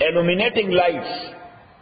illuminating lights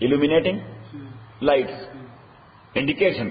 illuminating lights indication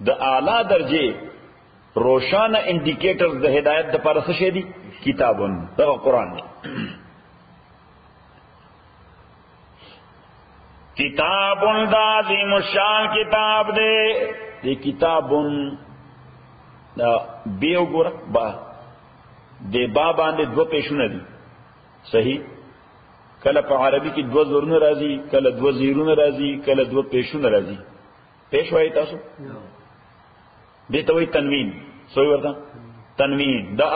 د اعلی درجه روشانه انډیکیټر د هدایت د پاره څه شي دي؟ کتابون، دا قرآن دی. کتابون دا عظیم الشان کتاب دے. دی کتابون دا بیو گورا با دی با باندې دو پیشونه دي. صحیح؟ کله په عربی کې دو زورونه راځي، کله دو زیرونه راځي، کله دو پیشونه راځي. پیش وایي تاسو؟ دې ته وایي تنوین. سوې ورته تنوین. دا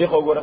دغه وګوره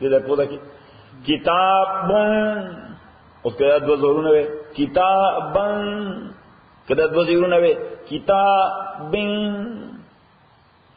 دې دا پودا کې کتابن اوس کدا دو زورونه وي کتابن، کدا دو زورونه وي کتابن.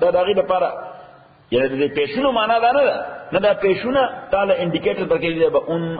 دا دغه لپاره یعنی د پیشونو معنا دا نه ده، نه دا پیشونه تعالی انډیکیټر درکې دی به اون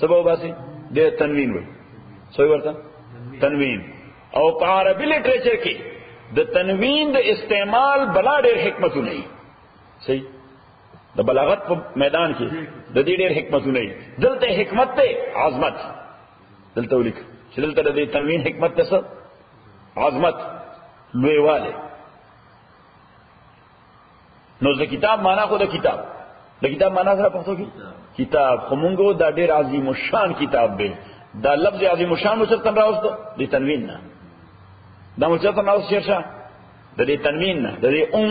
سبب وباسي د تنوین وي. سوې ورته تنوین. او په عربي لټریچر کې د تنوین د استعمال بلا ډېر حکمتونه دي. صحیح؟ د بلاغت په میدان کې د دې ډېر حکمتونه دي. دلته حکمت ته عظمت، دلته ولیک چې دلته د تنوین حکمت ته څه؟ عظمت، لویواله. نو د کتاب معنا خو د کتاب، د کتاب معنا سره پښتو کې کتاب خو مونږ دا ډېر عظیم الشان کتاب دی. دا لفظ عظیم الشان مو څه راوستو؟ د تنوین نه. دا مو څه راوستو شرشه؟ د دې تنوین نه، د دې اون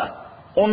نه. اون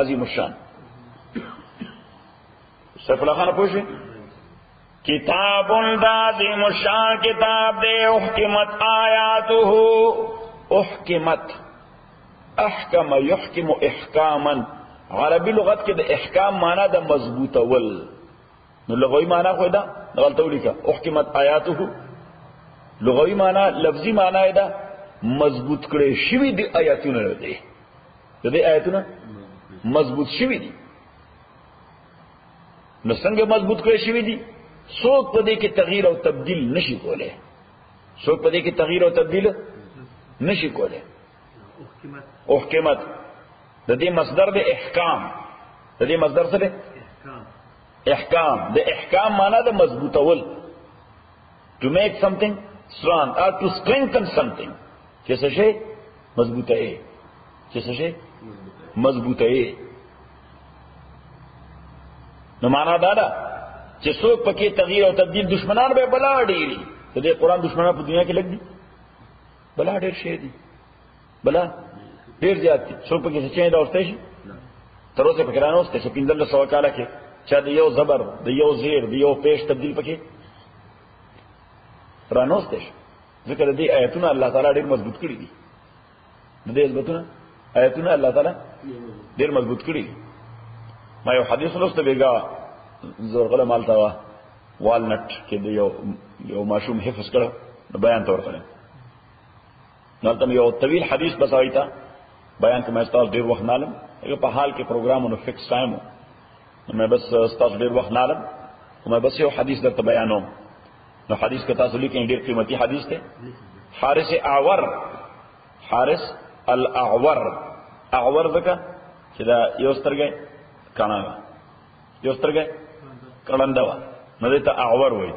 عظیم الشان. سیف الله خان پوښي کتاب عظیم الشان کتاب دے احکمت آیاته. احکمت احکم یحکم احکاما. عربی لغت کې د احکام معنا د مضبوط اول، نو لغوی معنا خو دا غلطه ولیکه. احکمت آیاته لغوی معنا، لفظی معنا دا مضبوط کړي شوی دی آیاتونه دي. د دې آیاتونه مضبوط شوی دي. نو څنګه مضبوط کړي شوی دي؟ څوک په دې کې تغییر او تبديل نشي کولای. څوک په دې کې تغییر او تبديل نشي کولای. احکمت د دې مصدر د احکام، د دې مصدر څه دی؟ احکام. د احکام معنا د مضبوطول. to make something strong or to strengthen something. چې څه شي مضبوطه ای، چې څه شي مضبوطه ای. نو معنا دا ده چې څوک پکې تغییر او تبديل دشمنان به بلا ډیری. د دې قرآن دشمنان په دنیا کې لګ دي، بلا ډیر شي دي، بلا ډیر زیات دي. څوک پکې څه چي دا ورته شي تر اوسه پکې رانه اوسه چې 1500 کاله کې چا د یو زبر د یو زیر د یو پیش تبديل پکې رانه اوسه. ذکر دې آیتونه الله تعالی ډیر مضبوط کړی دي. د دې ثبوتونه آیتونه الله تعالی ډیر مضبوط کړی دي. ما یو حدیث لوسته بیګا زورغله مالتا والنٹ کې د یو ماشوم حفظ کړو بیان تور کړو. نو تم یو طویل حدیث بسایتا بیان کې مې استاد ډیر وخت نالم. هغه په حال کې پروګرامونو فکس ټایم نو مې بس استاد ډیر وخت نالم، مې بس یو حدیث درته بیانوم. نو حدیث کې تاسو لیکئ ډیر قیمتي حدیث دی. حارث اعور، حارث الاعور، اعور ځکه چې دا یو سترګې کاڼه، یو سترګې کړنده و، نو دې ته اعور وایي.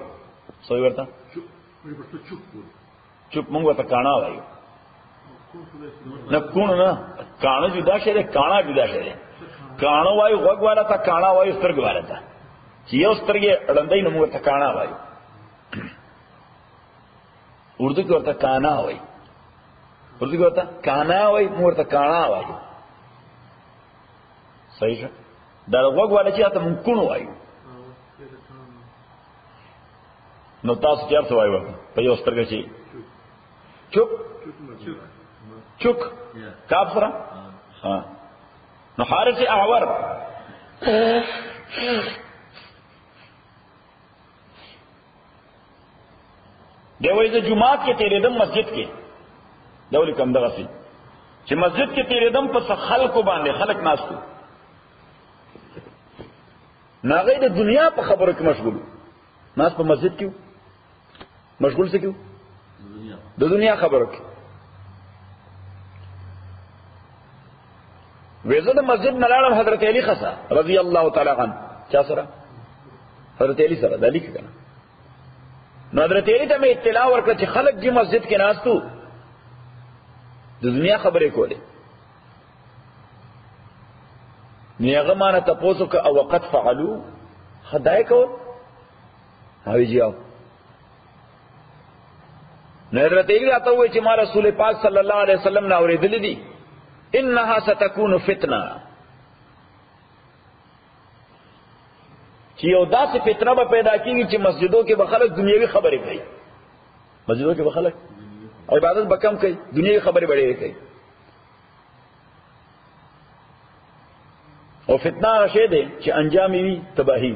سوې ورته چوپ مونږ ورته کاڼه وایو. نه کون نه کاڼه جدا شی دی، کاڼه جدا شی دی. کاڼه وایو غوږ والا ته، کاڼه وایو سترګې والا ته. چې یو سترګې ړندۍ نو مونږ ورته کاڼه وایو. اردو کې ورته کانا وایي، اردو کې ورته کانا وایي، مونږ ورته کاڼه وایو. صحیح شه؟ دا غوږ والا چې هغه مونږ کون وایو. نو تاسو چېرته وایو په یو سترګه چې چوپ چوک کاف سره ها. نو حارث اعور دی وایي د جمعات کې تیرېدم مسجد کې، دا ولې کم دغه سي چې مسجد کې تیرېدم په خلکو باندې خلک ناستو، ناغې د دنیا په خبرو کې مشغول ناس په مسجد کې مشغول څه کېو د دنیا خبرو کې. ویزه د مسجد نه لاړم حضرت علی خسا رضی الله تعالی عنه چا سره؟ حضرت علی سره. دا لیک کنه نو حضرت علی ته مې اطلاع ورکړه چې خلک دې مسجد کې ناستو د دنیا خبرې کولې. نو هغه مانه تاسو که او وقت فعلوا خدای کو هاوی جاو. نو حضرت علی راته وایي چې ما رسول پاک صلی الله علیه وسلم نه اورېدلې دي انها ستكون فتنه، چې یو داسې فتنه به پیدا کیږي چې مسجدوں کې به خلک دنیوي خبرې کوي، مسجدوں کې به خلک عبادت به کم کوي، دنیوي خبرې به ډېرې کوي. او فتنه هغه شی دی چې انجام یې وي تباهي.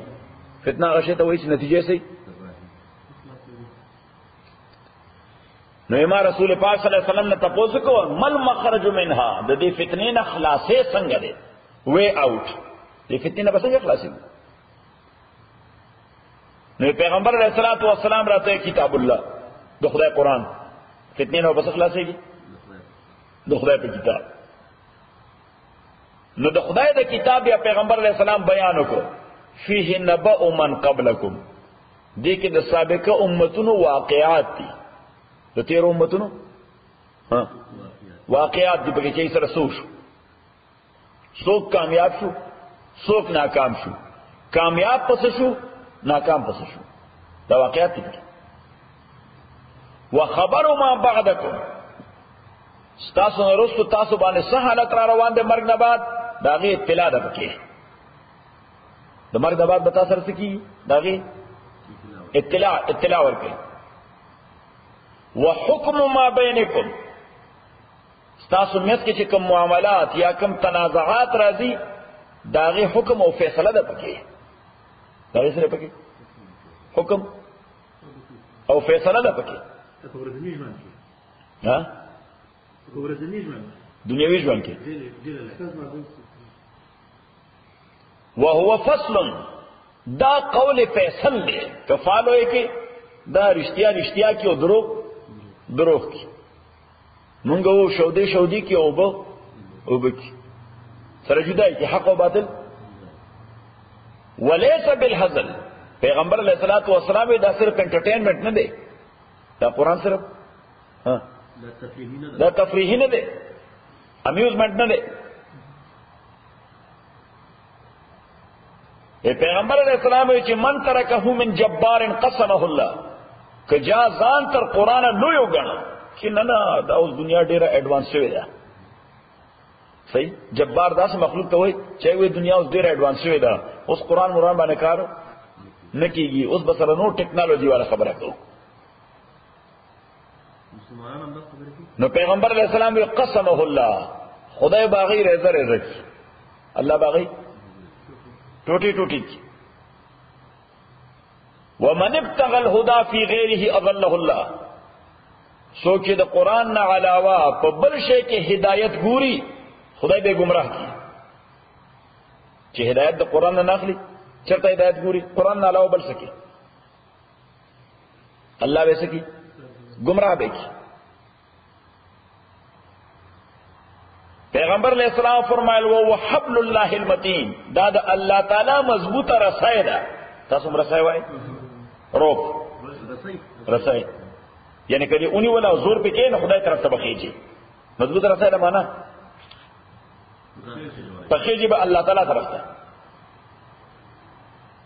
فتنه هغه شی ته وایي چې نتیجه سي. نو ما رسول پاک صلی الله علیه وسلم نے تپوس کو مل مخرج منها، د دې فتنې نه خلاصې څنګه ده، وے آؤٹ، دې فتنې نه څنګه خلاصې. نو پیغمبر علیہ الصلوۃ والسلام راته کتاب الله د خدای قرآن فتنې نه بس خلاصېږي د خدای په کتاب. نو د خدای د کتاب یا پیغمبر علیہ السلام بیان وکړو فيه نبأ من قبلکم، دې کې د سابقه امتونو واقعات دي، د تیر امتونو واقعات دي پکې چې سره سوچ څوک کامیاب شو څوک ناکام شو، کامیاب پس شو ناکام پس شو، دا واقعات دي. وخبر ما بعدکم، تاسو نه رسو تاسو باندې څه حالت را روان دي مرګ نه بعد، داغه اطلاع ده پکې. د مرګ نه بعد به تاسو سره کی داغه اطلاع ورکړي. وحکم ما بینکم، تاسو میت کې چې کوم معاملات یا کوم تنازعات راځي داغه حکم او فیصله ده پکې، داغه سره پکې حکم او فیصله ده پکې. ها دنیوي ژوند کې وهو فصل، دا قول فیصل دی، کفالو یې کې دا رښتیا کې او دروغ کې، مونږ وو شودي کې او به سره جدای کې حق او باطل. وليس بالهزل، پیغمبر علیہ الصلوۃ والسلام دا صرف انټرټینمنٹ نه دی، دا قرآن صرف دا تفریحی نه دی، امیوزمنٹ نه دی. پیغمبر علیہ السلام چې من ترکه من جبار قسمه الله، که جا ځان تر قرآن لوی وګڼه چې نه دا اوس دنیا ډیره ایڈوانس شوې ده. صحیح، جبار داسې مخلوق ته وایي چې وایي دنیا اوس ډیره ایڈوانس شوې ده، اوس قرآن مران باندې کار نه کیږي، اوس به سره نور ټیکنالوژي والا خبره کوو. نو پیغمبر علیہ السلام وی قسمه الله، خدای باغی ریزه کی، الله باغی ټوټي کی. ومن ابتغى الهدى في غيره اضله الله، سوچ د قرآن نه علاوه په بل شی کې هدایت ګوري خدای به گمراه کی. چې هدایت د قرآن نه اخلي چرته هدایت ګوري قرآن نه علاوه بل سکی الله به سکی گمراه به کی. پیغمبر علیہ السلام فرمایل وهو حبل الله المتین، دا د الله تعالی مضبوطه رسای ده. تاسو رسای وای روپ رسای، یعنی کدی اونی ولا زور په کې نه خدای طرف ته بخیږي. مضبوطه رسای ده معنا بخیږي به الله تعالی طرف ته.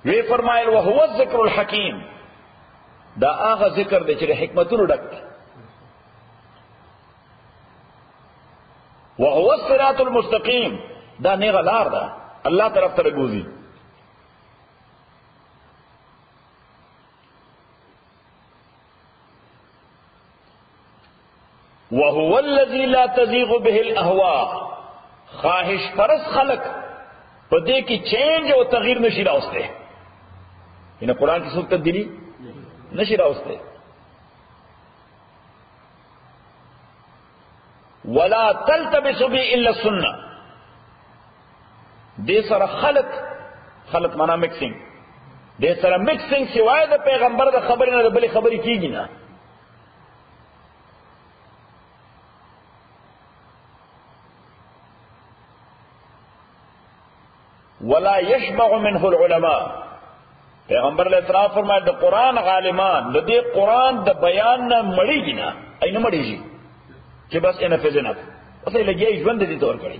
وی فرمایل وهو الذکر الحکیم، دا هغه ذکر دی چې حکمتونو ډک دی. وهو الصراط المستقیم، دا نیغه لار ده الله طرف ته راګوزي. وهو الذي لا تزيغ به الاهواء، خواہش پرس خلق په دې کې چینج او تغییر نشي راوسته. ان قرآن کی څوک تبدیلی نشي راوسته. ولا تلتبس به الا السنه، دې سره خلق معنا مکسینګ، دې سره مکسینګ سوای د پیغمبر د خبرې نه د بلې خبرې کیږي نه. ولا يشبع منه العلماء، پیغمبر علیہ السلام فرمایا د قرآن عالمان د دې قرآن د بیان نه مړیږي نه اینه مړیږي چې بس انه فزنه اوسه لګي ژوند دي تور کړی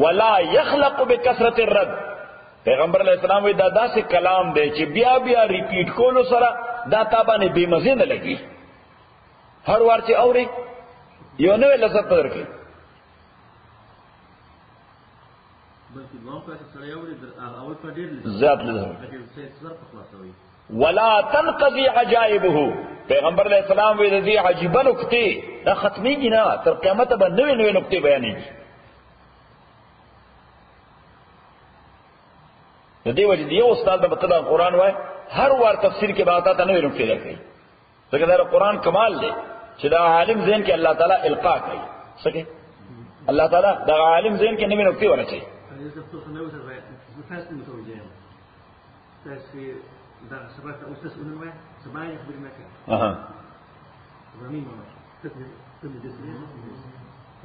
ولا يخلق بكثرة الرد پیغمبر علیہ السلام وی دا داسې کلام دی چې بیا بیا ریپیټ کولو سره دا تابانه بے مزه نه لګي هر وار چې اوري یو نوې لذت درکې ذات لذت ولا تنقضي عجائبه پیغمبر علیہ السلام وی دې عجیبه نکته دا ختميږي نه تر قیامت به نوې نوې نکته بیانېږي د دې وجه دی استاد به تدا قرآن وای هر وار تفسیر کې باتا ته نوې نکته راکړي ځکه دا قرآن کمال دی چې دا عالم ذهن کې الله تعالی القا کوي څنګه الله تعالی دا عالم ذهن کې نوې نکته ورچي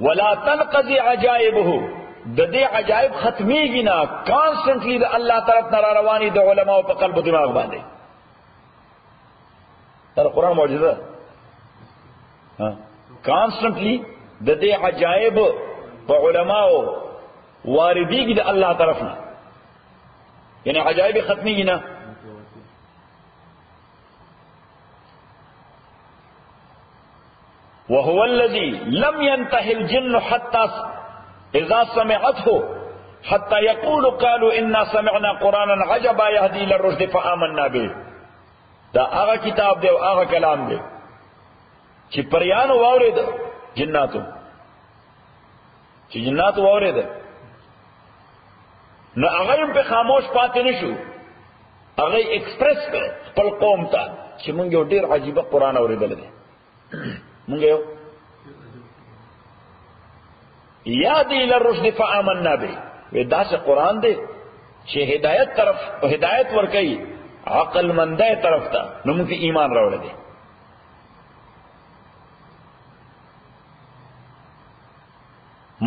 ولا تنقضي عجائبه د دې عجائب ختميږي نه کانسټنټلی د الله طرف نه رواني د علماء په قلب او دماغ باندې دا قرآن معجزه کانسټنټلی د دې عجائب په علماء واردېږي د الله طرف نه یعنی عجائب ختميږي نه وهو الذي لم ينتهي الجن حتى اذا سمعته حتى يقول قالوا انا سمعنا قرانا عجبا يهدي الى الرشد فآمنا به دا هغه کتاب دی او هغه کلام دی چې پریانو واورید جناتو چې جناتو واورید نو هغه په خاموش پاتې نشو هغه ایکسپریس کړ خپل قوم ته چې مونږ یو ډیر عجیب قرآن اوریدل دي مونږ یو یادی للرشد فآمنا به دا څه قرآن دی چې هدایت طرف هدایت ور کوي عقل مندای طرف ته نو موږ ایمان راوړل دي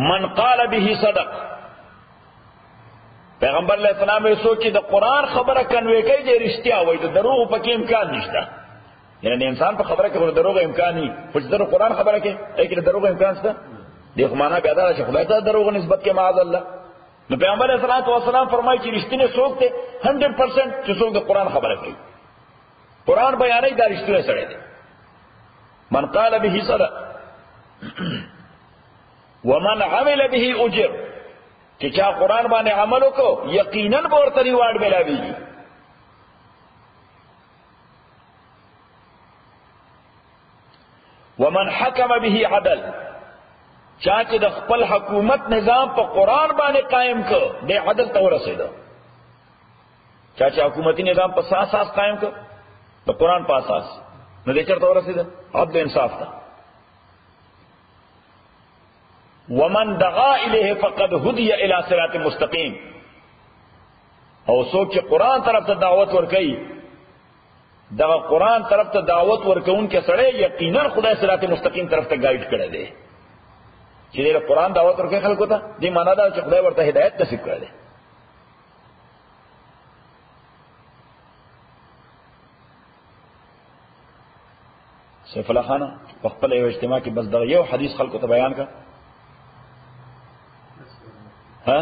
من قال به صدق پیغمبر علیہ السلام یې سوچي د قرآن خبره کنوي کوي د رښتیا وایي د دروغ پکې امکان نشته یعنی انسان په خبره کې د دروغ امکان نه پښ د قرآن خبره کې اې د دروغ امکان شته دغه معنا پیدا شي خدای ته دروغ نسبت کې معاذ الله نو پیغمبر علیہ السلام فرمایي چې رښتینه څوک ته 100% چې څوک د قرآن خبره کوي قرآن بیانې دا رښتینه سره دی من قال به صدق ومن عمل به اجر چې چا قرآن باندې عمل وکړو یقینا به ورته ریوارډ ملاويږي ومن حكم به عدل چا چې د خپل حکومت نظام په قرآن باندې قائم کړ د عدل ته ورسېد چا چې حکومتي نظام په اساس قائم کړ د قرآن په اساس نو د چرته ورسېد عدل انصاف ته ومن دعا الیه فقد هدی الی صراط مستقیم او څوک چې قرآن طرف ته دعوت ورکړي دا قرآن طرف ته دعوت ورکون کې سره یقینا خدای صراط مستقیم طرف ته گایډ کړی دی چې د قرآن دعوت ورکړي خلکو ته دې معنا دا چې خدای ورته هدایت نصیب کړی دی سیف الله خان په خپل یو اجتماع کې بس دا یو حدیث خلکو ته بیان کړ ها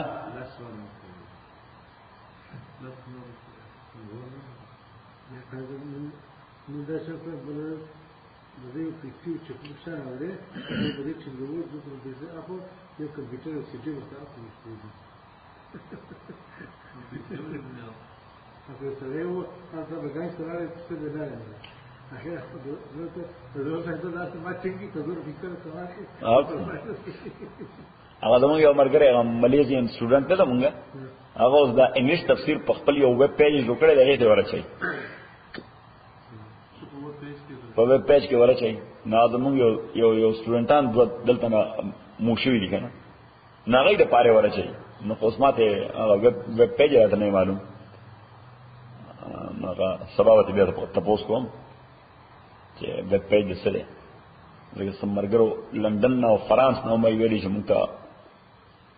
Dove ufficio c'è pulsare, dove c'è il lavoro dopo il desapo, io computer si deve stare con studi. Ma questo devo altra vegana installare tutte le date. Akhir dodo satu das macam gitu dodo fikir kemana. هغه زموږ you مرګره ملیزین student ته مونږه هغه اوس دا English تفسیر په خپل you web page جوړ کړی دی ته ورچي په ویب پیج کې ورچي نو زموږ یو سټوډنټان دلته موشوي دي کنه ناغې د پاره ورچي نو اوس ماته ویب پیج راته نه معلوم نو سباوت بیا تاسو کوم چې ویب پیج سره لکه سمرګرو لندن او فرانس نو مې ویلي چې مونږ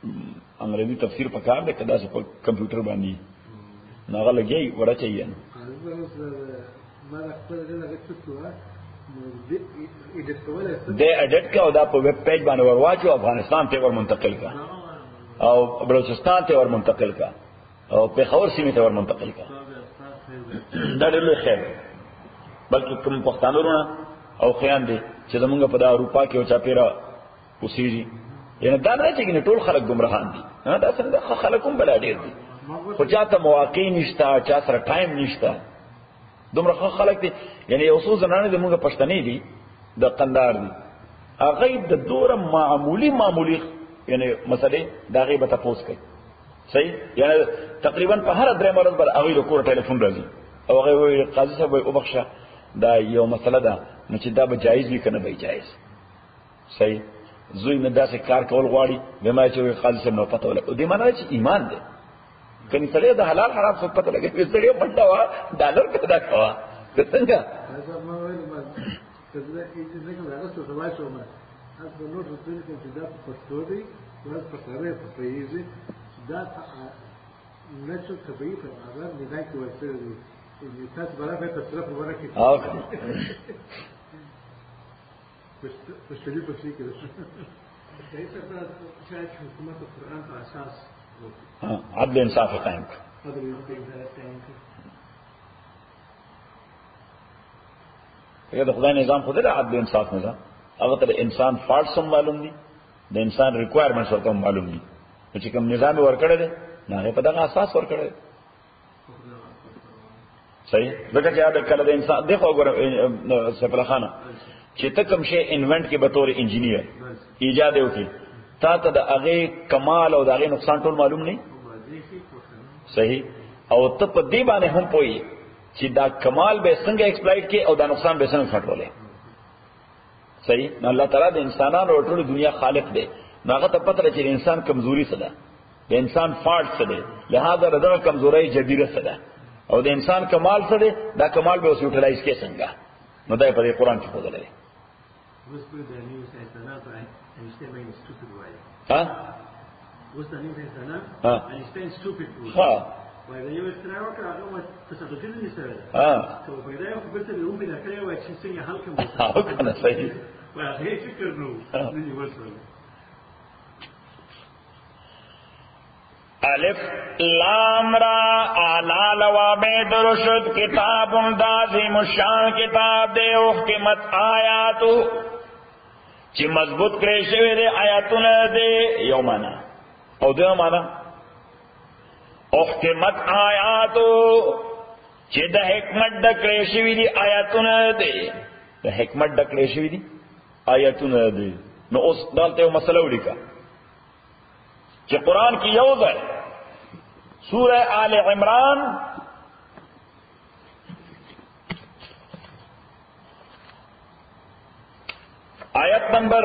انګریزي تفسیر پکار دی کدا چې په کمپیوټر باندې ناغه لګي وړه چي نه ما خپل دغه څه د اډیټ کا او دا په ویب پیج باندې ورواچو افغانستان ته ور منتقل کا او بلوچستان ته ور منتقل کا او پیښور سیمه ته ور منتقل کا دا ډېر خیر بلکې کوم پښتانه او خیان دي چې زمونږ په د اروپا کې او چاپیرا اوسېږي یعنی دا نه چې ټول خلک گمراهان دي دا څنګه خلکوم بل ډېر دي خو چاته مواقع نشته چا سره ټایم نشته دومره خلک دي یعنی یو څو زنانه زمونږ پښتنې دي د قندار دي هغه د دوره معمولی یعنی مسئله دا غي به تاسو کوي صحیح یعنی تقریبا په هر درې مرز بر هغه د کور ټلیفون راځي او هغه وی قاضي صاحب او بخښه دا یو مسله ده نو چې دا به جایز وي کنه به جایز صحیح زوی نه داسې کار کول غواړي به ما چې قاضي صاحب نو پته ولګي دې معنی چې ایمان ده کني سره د حلال حرام څه پته لګي چې سره پټا وا ډالر پیدا کوا څنګه ما ویل ما کله چې څنګه راغله څه وایي شو ما تاسو نو څه چې دا پښتو دی ورځ په سره په پیږي دا نشو طبيعي په هغه نه دا کې ورته دي تاسو برابر په طرف ورکه اوکې پښتو په څه کې ده چې حکومت قرآن په اساس عدل انصاف قائم یہ تو خدا نظام خود ہے عدل انصاف نظام اگر تو انسان فالٹس ہم معلوم دی د انسان ریکوائرمنٹس ورته معلوم دي چې کوم نظام ورکړی دی نه په دغه اساس ورکړی صحیح ځکه چې دا کله د انسان دغه وګوره سفر خانه چې ته کوم شی انوینټ کې به تور انجینیر ایجاد وکړي تا ته د هغه کمال او د هغه نقصان ټول معلوم نه صحیح او ته په دې باندې هم پوي چې دا کمال به څنګه ایکسپلایټ کې او دا نقصان به څنګه کنټرولې صحیح نو الله تعالی د انسانانو او ټول دنیا خالق دی نو هغه ته پته چې انسان کمزوري څه ده د انسان فالټ څه ده لہذا دغه کمزوري جديره څه ده او د انسان کمال څه ده دا کمال به اوس یوټیلایز کې څنګه نو دا په قرآن کې پوهه لري ها وست نیو انسان انشتاین سټوپید ها وایي یو استراو کړه هغه تصادفي نه سره ها ته په دې یو بل څه لوم بیا کړی وای چې څنګه حل کوم او کنه صحیح وای هیڅ فکر نو نه ورسره الف لام را اعلی لوابد رشد کتاب دازم الشان کتاب دے احکمت آیاتو چې مضبوط کړی شوی دی آیاتونه دی یو معنا او دغه معنا احکمت آیاتو چې د حکمت د کړی شوی دی آیاتونه دی د حکمت د کړی شوی دی آیاتونه دی نو اوس دلته یو مسله ولیکه چې قرآن کې یو ځای سورہ آل عمران آیت نمبر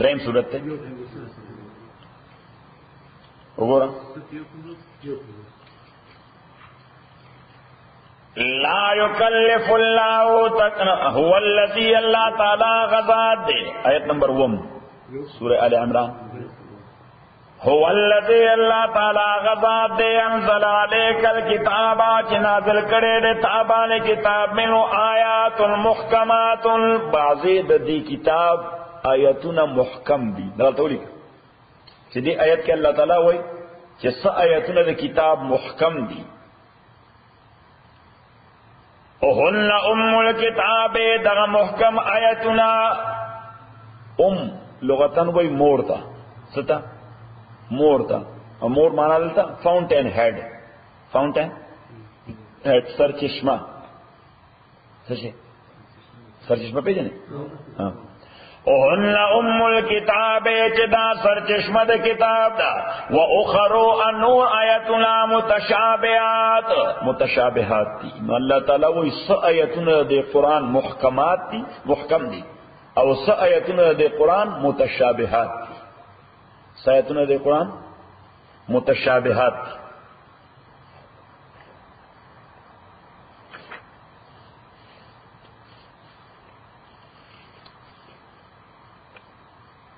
دریم صورت ته وګورم لا یکلف الله هو الذی الله تعالی غزاد دے آیت نمبر 1 سورہ آل عمران هو الذی اللہ تعالی غزاد دے انزل علیک الکتاب نازل کرے دے تابانے کتاب منو آیات محکمات بعضی دی کتاب آیاتنا محکم دی دلته ولیک چې دې آیت کې الله تعالی وایي چې څه آیاتونه د کتاب محکم دي او هن الکتاب دغه محکم آیاتنا لغتن وایي مور تا ستا مور تا او مور معنا دلته فاونټین هډ فاونټین هډ سر چشمه څه شي سر چشمه پیژنې ها وهن ام الكتاب چدا سرچشمه د کتاب دا و اخرو انور آیاتنا متشابهات دي. نو الله تعالی وی س آیاتونه د قران محکمات دي، محکم دي، او س آیاتونه د قران متشابهات دي. س آیاتونه د قران متشابهات دي.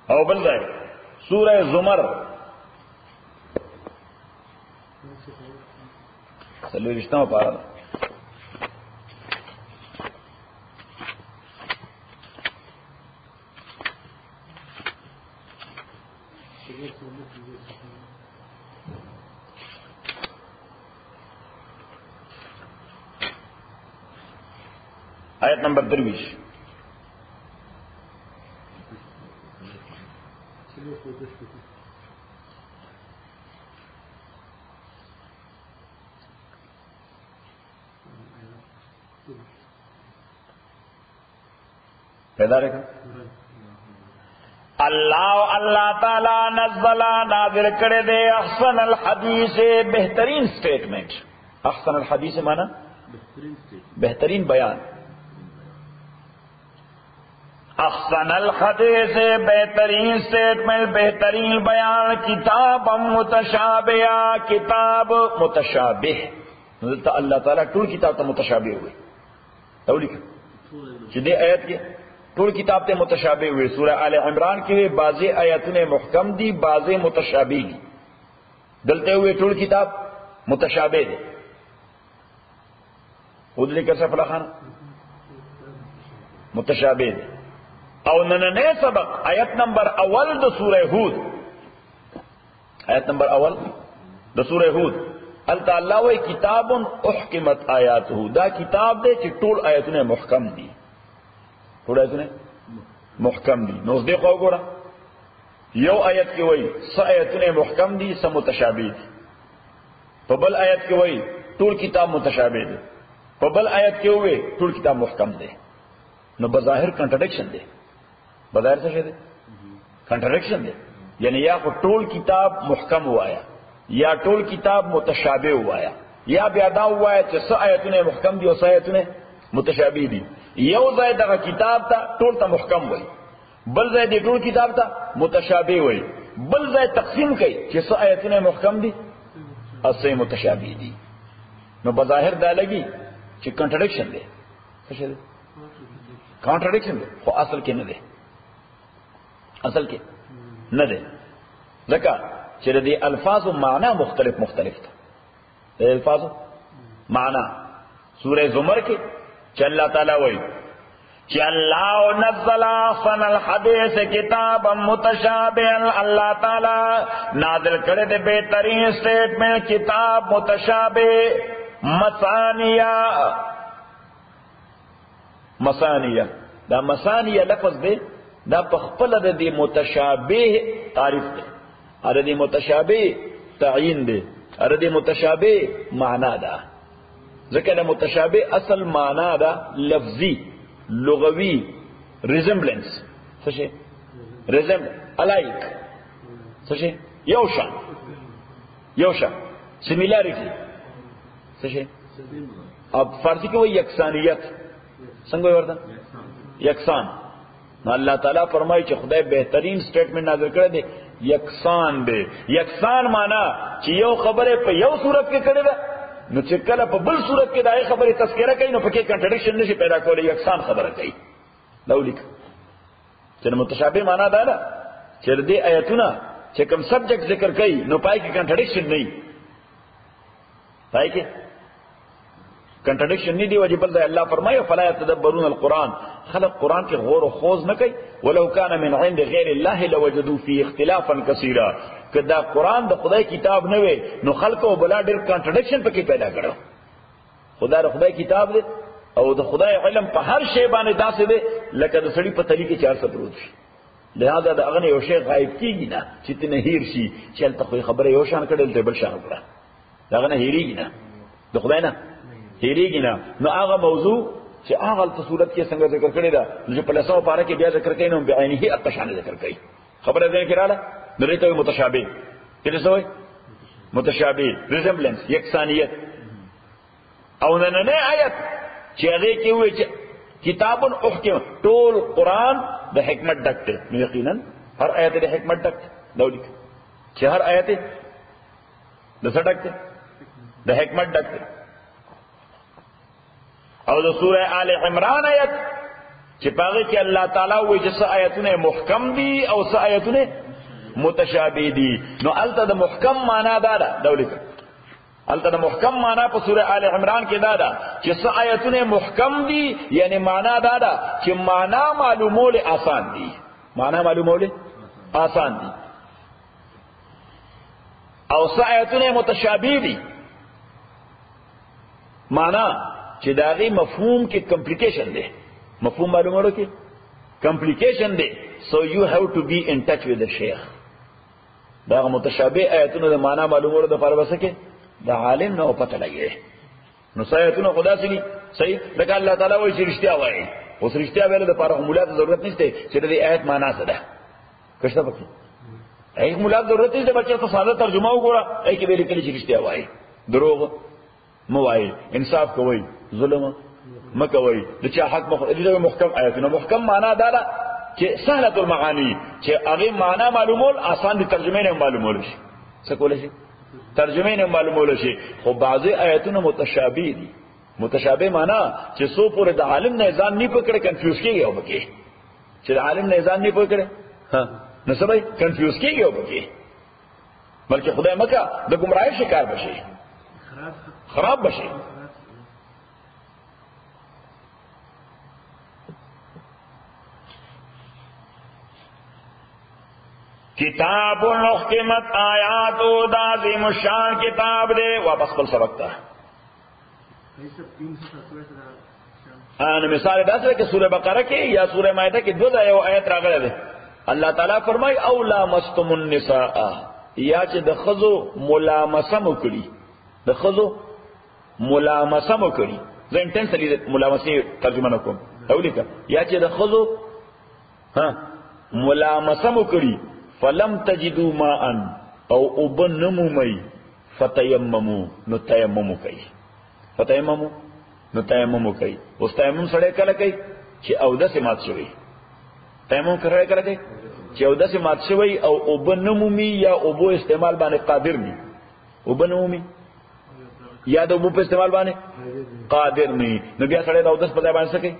او بل ځای سورہ زمر سلوشتہ پارا آیت نمبر 23. پیدا رکھا اللہ تعالی نزل نازل کرے دے احسن الحدیث بہترین سٹیٹمنٹ. احسن الحدیث مانا بہترین بیان. احسن الحدیث بہترین سٹیٹمنٹ بہترین بیان. کتاب متشابہ کتاب متشابہ. اللہ تعالیٰ ٹول کتاب تا متشابہ ہوئے تو لکھا چدے آیت کے ٹول کتاب تے متشابہ ہوئے. سورہ آل عمران کے بعضی آیاتوں نے محکم دی بعضی متشابہ دی. دلتے ہوئے ٹول کتاب متشابہ دے. خود لے کر سفلا خانہ متشابہ دے. او نننے سبق آیت نمبر اول دو سورہ ہود. آیت نمبر اول دو سورہ ہود اللہ وی کتاب احکمت آیاتہ. دا کتاب دے چی ٹول آیاتوں نے محکم دی. ٹول آیاتوں نے محکم دی. نوز دیکھو گورا یو آیت کی وی س آیاتوں نے محکم دی س متشابہ دی. پبل آیت کی وی ٹول کتاب متشابہ دی. پبل آیت کے ہوئے ٹول کتاب محکم دے. نو بظاہر کنٹرڈکشن دے. بظاہر سے دے کنٹرڈکشن دے. یعنی یا کو ٹول کتاب محکم ہوا ہے یا ٹول کتاب متشابہ ہوا ہے یا بیادا ہوا ہے کہ س آیتوں نے محکم دی اور س آیتوں نے متشابہ دی. یو زائد اگر کتاب تا ٹول تا محکم ہوئی بل زائد ٹول کتاب تا متشابہ ہوئی بل زائد تقسیم کئی کہ س آیتوں نے محکم دی اور س متشابہ دی. نو بظاہر دا لگی کہ کنٹرڈکشن دے کانٹرڈکشن دے خو اصل کے نہ دے اصل کے نہ دے. ذکا چرے دی الفاظ و معنی مختلف تھا. الفاظ و معنی سورہ زمر کے چ اللہ تعالیٰ وہی کہ اللہ نزل احسن الحدیث کتابا متشابہا. اللہ تعالیٰ نازل کرے دے بہترین سٹیٹمنٹ کتاب متشابہ مسانیہ. دا مسانیہ لفظ دے دا پخپل دا دی متشابہ تعریف دے اور دی متشابہ تعین دے اور دی متشابہ معنی دا. ذکر دا متشابہ اصل معنی دا لفظی لغوی ریزمبلنس سشے الائک سشے یوشا سمیلاریٹی سشے. اب فارسی کو وہ یکسانیت سنگو وردا یکسان. اللہ تعالیٰ فرمائی کہ خدا بہترین سٹیٹمنٹ نازل کرے دے یکسان دے. یکسان مانا کہ یو خبرے پہ یو صورت کے کرے دا نو چکل پہ بل صورت کے دائے خبرے تذکرہ کئی نو پکے کنٹرڈکشن نشی پیدا کولے یکسان خبرہ کئی لو لکھ چل متشابہ مانا دا نا چل دے آیتونا چکم سبجیکٹ ذکر کئی نو پائے کی کنٹرڈکشن نہیں پائے کی کنٹرڈکشن نہیں دی وجہ بل اللہ فرمائے فلا يتدبرون القرآن. خلق قرآن کے غور و خوض نہ کئی. ولو كان من عند غیر اللہ لوجدوا فيه اختلافا كثيرا. کہ دا قرآن دا خدای کتاب نہ وے نو خلق و بلا ڈر کنٹرڈکشن پہ کی پیدا کرو. خدا دا خدای کتاب دے او دا خدای علم پہ ہر شے باندې داسې دے لکه د سړی په تلی کې 400 پروت شي. لہذا دا اغنی یو شی غائب کیږي نه چې ته نه هیر شي چې تل خو خبره یو شان کړل ته بل شان وکړه. دا غنه هیریږي نه د خدای نه هیریږي نه. نو هغه موضوع چې هغه صورت کې څنګه ذکر کړی دا چې په لسو پاره کې بیا ذکر کړي نو بعینه التشان ذکر کړي خبره ده کړه نو ته متشابه کله څه وای متشابه ریزمبلنس یکسانیت او نن آیت چې هغه کې وایي چې کتاب احکم ټول قران د حکمت ډک دی یقینا هر آیت د حکمت ډک دی دا لیک چې هر آیت د څه ډک دی د حکمت ډک دی او د سوره آل عمران آیت چې پاغه کې الله تعالی وایي چې څه آیتونه محکم دي او څه آیتونه متشابه دي نو الته د محکم معنا دا ده دولیک الته د محکم معنا په سوره آل عمران کې دا ده چې څه آیتونه محکم دي یعنی معنا دا ده چې معنا معلومول آسان دي معنا معلومول آسان دي او څه آیتونه متشابه دي معنا چې داغي مفهوم کې کمپلیکیشن دی مفهوم معلومولو کې complication the so you have to be in touch with the sheikh دا متشابه آیتونو د معنا معلومولو د لپاره وسکه د عالم نو پته لګي نو آیتونو خدا سړي صحیح لکه الله تعالی وایي چې رښتیا وایي اوس رښتیا ویل د لپاره مولات ضرورت نشته چې د آیت معنا څه ده کښته پکې ای مولات ضرورت نشته بلکې ته ساده ترجمه وګوره ای کې ویل کېږي چې رښتیا وایي دروغ مو وایي انصاف کوي ظلم مکوي د چا حق مخ محکم آیتونه محکم معنا دا ده چې سهله المعانی چې هغه معنا معلومول آسان دي ترجمه نه معلومول شي څه کول شي ترجمه نه معلومول شي خو بعضی آیتونه متشابه دي متشابه معنا چې سو پورې د عالم نه ځان نه پکړه کنفیوز کیږي او بکی چې د عالم نه ځان نه پکړه ها نو سبای کنفیوز کیږي او بکی بلکې خدای مکه د گمراهی شکار بشي خراب بشي کتاب احکمت آیات و عظیم الشان کتاب دے واپس کل سبق تا مثال دا سره کہ سورہ بقرہ کې یا سورہ مائدہ کې دو ځای یو آیت راغلی ده الله تعالی فرمای او لامستم النساء یا چې د خزو ملامسه وکړي د خزو ملامسه وکړي زه انټنسلی ملامسه ترجمه نکوم اولیکا یا چې د خزو ملامسه وکړي فلم تجدوا ماء او ابنمو مي فتيمموا نتيمموا کوي فتيمموا نتيمموا کوي اوس تيمم سره کله کوي چې او د سمات شوی تيمم کړه کله کوي چې او د سمات شوی او ابنمو مي یا ابو استعمال باندې قادر ني ابنمو مي یا د ابو په استعمال باندې قادر ني نو بیا سره د او د په ځای باندې سکی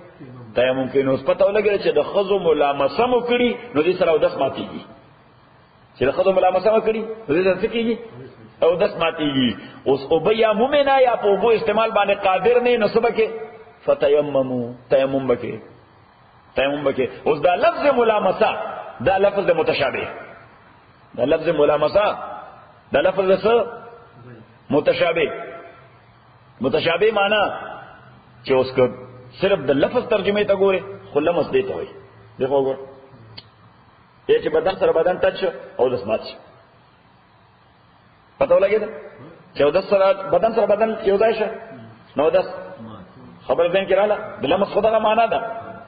تيمم کوي نو پته ولګي چې د خزو ملامسه مو کړی نو دې سره او د ماتيږي چې د خدای ملامسه وکړي دې څه کیږي او داس ماتيږي اوس او بیا مومنا یا په بو استعمال باندې قادر نه نسبکه فتیممو تیمم بکې اوس دا لفظ ملامسه دا لفظ متشابه دا لفظ ملامسه دا لفظ څه متشابه معنا چې اوس کو صرف د لفظ ترجمه ته ګوره خو لمس دی ته وي دغه وګوره چې بدن سره بدن ټچ او د سمات پته ولګید چې د سره بدن سره بدن یو ځای شه نو د خبر دین کړه د لمس خدای معنا ده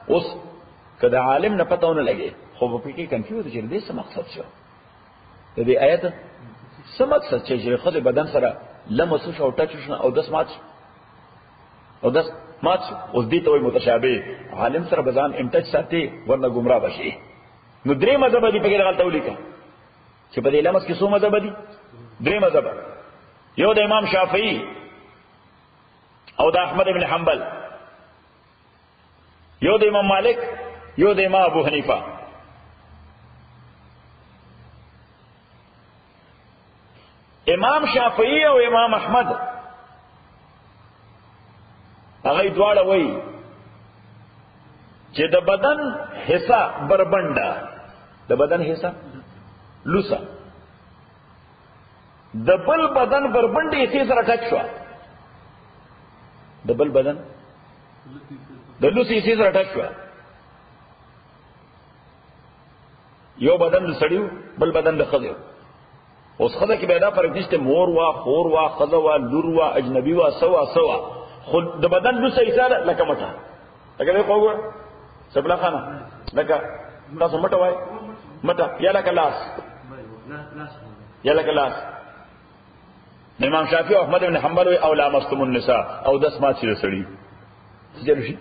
اوس کله عالم نه پته ونه لګي خو په کې کنفیوز شي دې څه مقصد شو د دې آیت څه مقصد چې خدای بدن سره لمس شو او ټچ شو او د سمات اوس دې ته وي متشابه عالم سره بدن ان ټچ ساتي ورنه گمراه بشي نو درې مذهب دي په کې غلطه ولیکه چې په دې لمس کې څو مذهب دي درې مذهب یو د امام شافعي او د احمد ابن حنبل یو د امام مالک یو د امام ابو حنیفه امام شافعي او امام احمد هغه دواړه وایي چې د بدن حصہ بربنده د بدن حصہ لوسا د بل بدن بربنده یې سره ټچ شو د بل بدن د لوسی یې سره ټچ شو یو بدن د سړیو بل بدن د خزیو اوس خزه کې پیدا فرق نشته مور وا خور وا خزه وا لور وا اجنبي وا سوا خود د بدن لوسی یې سره لکه مټه اگر خو وګور سبلا خانه لکه تاسو مټه وای مټه یا لکه لاس یا لکه لاس. امام شافعي او احمد بن حنبل او لامستم النساء او دس مات شي سړي څه شي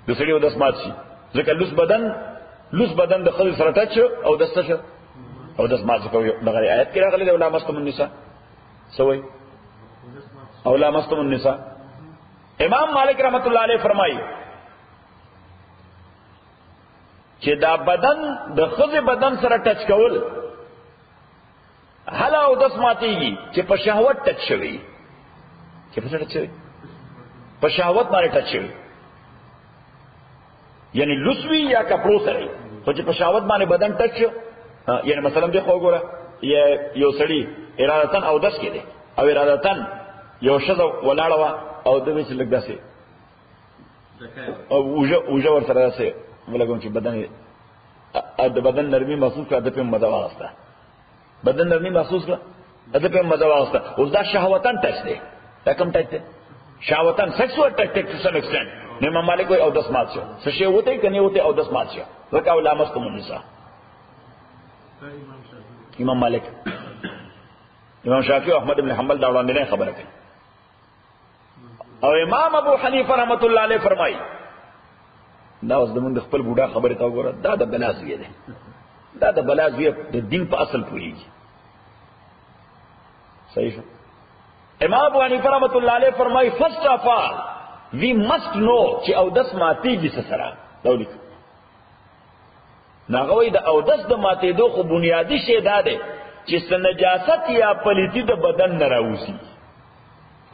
د سړي او دس مات شي ځکه لوس بدن د خل سره ټچ او دس څه او دس مات کوي دغه آیت کې راغلي او لامستم النساء سوي او لامستم النساء. امام مالک رحمت الله علیه فرمایي چې دا بدن د خل بدن سره ټچ کول حالا او دس ماتیږي چې په شهوت ټچ شوی چې په څه ټچ شوی په شهوت باندې ټچ شوی یعنی لسوی یا کپړو سره خو چې په شهوت باندې بدن ټچ شو یعنی مثلا دی خو ګوره یو سړی ارادتن او دس کې دی او ارادتن یو شذ ولاړه او د وچ لګ داسې او اوجه ور سره داسې ولګون چې بدن د بدن نرمي محسوس کړه د په مزه واسطه بدن نرمي محسوس کړه د په مزه واسطه اوس دا شهوتن ټچ دی دا کوم ټچ دی شهوتن سیکسوال ټچ ټو سم ایکسټنٹ نو امام مالک او دس مات شو څه شی وته کني وته او دس مات شو وکا لامستم النساء. امام مالک امام شافعي او احمد بن حنبل دا وړاندې خبره کوي او امام ابو حنیفه رحمت الله علیه فرمایي دا اوس د خپل بوډا خبره تا وګوره دا د بلازوی دی دا د بلازوی د دین په اصل پوریږي صحیح شو. امام ابو حنیفه رحمت الله علیه فرمایي first of all we must know چې او دس ماتېږي څه سره دولیک ناغوی د او دس د ماتېدو خو بنیادی شی دا دی چې نجاست یا پلیتی د بدن نه راوځي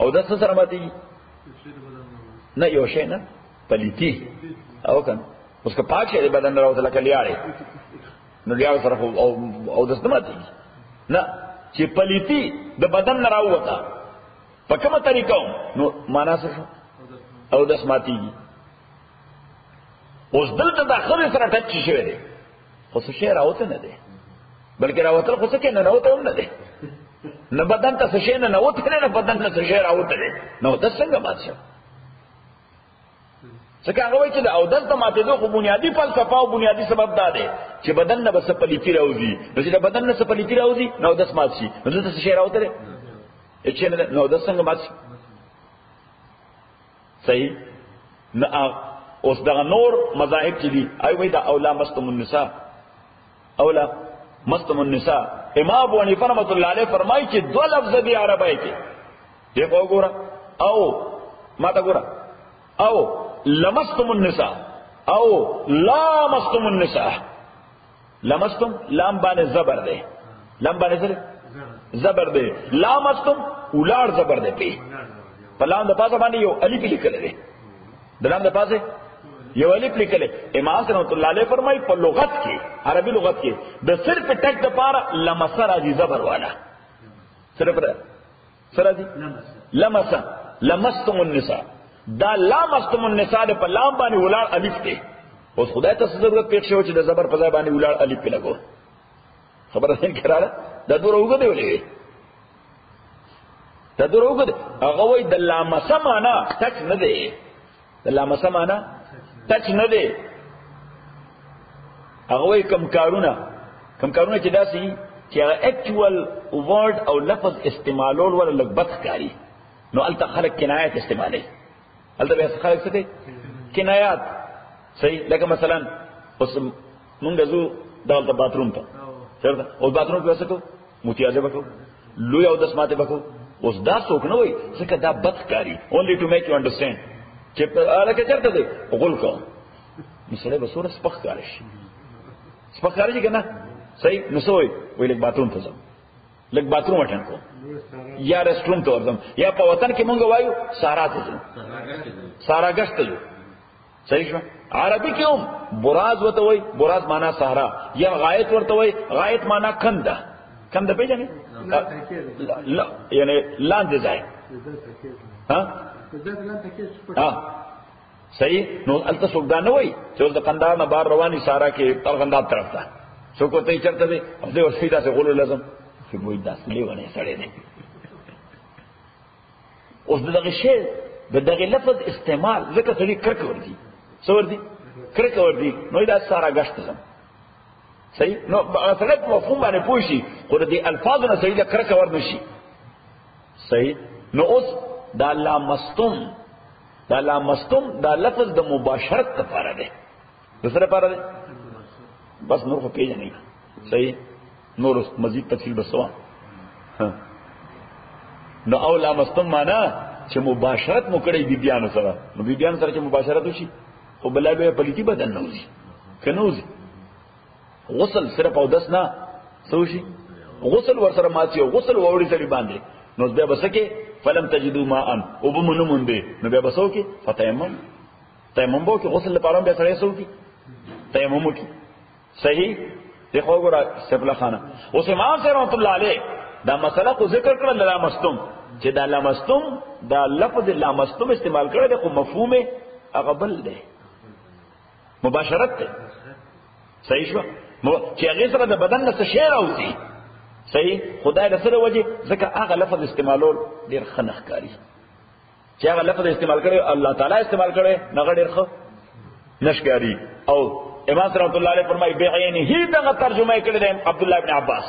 او دس سره ماتېږي نه یو شی نه پلیتی او کنه اوس که پاک شی د بدن نه راوځي لکه لیاړې نو لیاړ سره او دس نه ماتېږي نه چې پلیتی د بدن نه راووته په کومه طریقه نو معنا څه او دس ماتیږي اوس دلته د اخر سره ټچ شوی دی خو څه شی راوته نه دی بلکې راوتل خو څه کې نه راوته هم نه دی نه بدن ته څه شی نه راوته نه بدن ته څه شی راوته دی نو د څنګه مات شو څنګه هغه وایي چې د او دس د ماتېدو خو بنیادی فلسفه او بنیادی سبب دا دی چې بدن نه بس پلیتی راوځي نو چې د بدن نه پلیتی راوځي نو دس مات شي نو د څه شی راوته دی چې نو د څنګه مات شي صحیح نه اوس دغه نور مذاهب چې دي ای وای دا اولا مستم النساء اولا مستم النساء امام ابو حنیفه رحمۃ اللہ علیہ فرمایي چې دو لفظ دی عربی کې دی وګوره او ما تا ګوره او لمستم النساء او لامستم النساء لمستم لام باندې زبر دی لام باندې زبر دی لامستم ولار زبر دی په لام د پاسه باندې یو الف لیکل دی د لام د پاسه یو الف لیکل امام رحمۃ اللہ علیہ فرمایي په لغت کې عربي لغت کې د صرف ټک د پاره لمسر راځي زبر والا صرف سره دي لمستم النساء دا لامستم النساء په لام باندې ولار الف دی اوس خدای ته ضرورت پېښ شو چې د زبر په ځای باندې ولار الف په لګو خبره څنګه کړه دا دور وګړي ولې دا دور وګړي هغه وای د لامسه معنا ټچ نه دی د لامسه معنا ټچ نه دی هغه وای کم کارونه چې داسي چې هغه اکچوال ورډ او لفظ استعمالول ولا لغبت کاری نو الته خلق کنایات استعمالي الته به خلق څه کوي کنایات صحیح لکه مثلا اوس مونږ زو دالته باتروم ته چیرته او باتروم کې څه کو متیازه وکړو لوی او دس ماته وکړو اوس دا څوک نه وای ځکه دا بدکاری only to make you understand چې الکه چرته دی غول کو مثلا به سورې سپخکاری شي سپخکاری کنه صحیح نو سوې وی لګ باتروم ته ځم لګ باتروم اٹن کو یا ریسټروم ته ورځم یا په وطن کې مونږ وایو سارا ته ځم سارا گشت ته صحیح شو عربي کې هم براز وته وای براز معنا صحرا یا غایت ورته وای غایت معنا کنده کنده پیژنې لا یعنی لاندې ځای ها صحیح نو الته څوک دا نه وای چې د قندار نه بار رواني سارا کې ترغنداب طرف ته څوک ته چرته دی او دې ورسېدا څه غول لازم چې وای دا لیونه سړی دی اوس دغه شی دغه لفظ استعمال ځکه سړي کرک ورځي څور دي کرک ور دي نو دا سارا غشت زم صحیح نو سره په مفهوم باندې پوښي خو دې الفاظونه صحیح ده کرک ور نشي صحیح نو اوس دا لامستم دا لفظ د مباشرت لپاره ده د سره لپاره ده بس نور خو پیژنې صحیح نور مزید تفصیل بسوا نو او لامستم معنا چې مباشرت مو کړی بیبيانو سره نو بیبيانو سره چې مباشرت وشي خو بلای به پلیتی بدن نه وځي کنه وځي غسل صرف او دس نه سوشي غسل ور سره ماتیو غسل ووري سړي باندې نو بیا بسکه فلم تجدوا ماء او بمنو منده نو بیا بسو کې تیمم بو کې غسل لپاره بیا سره سو کې تیمم کې صحیح دیکھو ګور سپلا خانه اوس امام صاحب رحمت الله علیه دا مسله کو ذکر کړل لامستم چې دا لامستم دا لفظ لامستم استعمال کړل د مفهوم هغه بل دی مباشرت ده صحیح شو چې هغه سره د بدن نه څه شی راوځي صحیح خدای له سره وجه ځکه هغه لفظ استعمالول ډیر خنخ کاری چې هغه لفظ استعمال کړي الله تعالی استعمال کړي نه ډیر خ نشکاری او امام رحمت الله علیه فرمایي بعینه دغه ترجمه کړي د عبد الله ابن عباس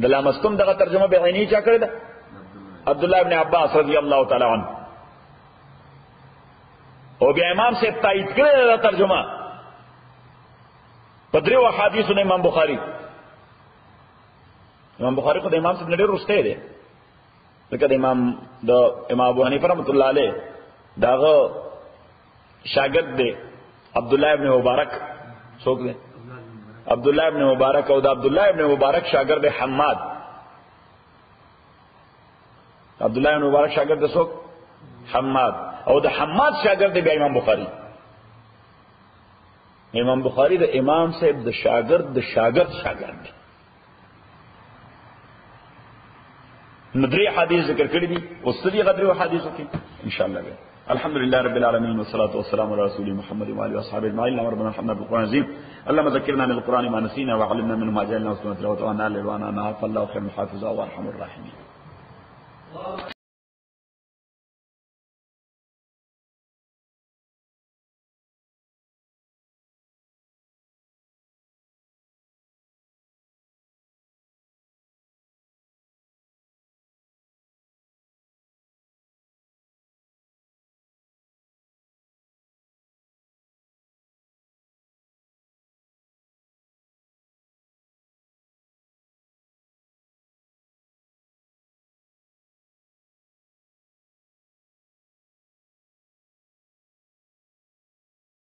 د لامستم دغه ترجمه بعینه چا کړي ده عبد الله ابن عباس رضی الله تعالی عنه او بیا امام سے تایید کړي دا ترجمه بدریو احادیث امام بخاری خو د امام صاحب ډېر رسته دی لکه د امام ابو حنیفه رحمۃ اللہ علیہ داغه شاګرد دی عبد الله ابن مبارک څوک دی عبد الله ابن مبارک او د عبد الله ابن مبارک شاګرد حماد عبد الله ابن مبارک شاګرد څوک حماد او د حماد شاګرد دی امام بخاری د امام صاحب د شاګرد ندری حدیث ذکر کړی دي او ستدي غدری حدیثو کې ان شاء الله. الحمدلله رب العالمین والصلاه والسلام على رسول محمد وعلى اصحابه اجمعين. ربنا ارحمنا بالقران العظيم اللهم ذكرنا من القران ما نسينا وعلمنا منه ما جهلنا وسنة تلاوته وانا للوانا فالله خير الحافظ وارحم الراحمين.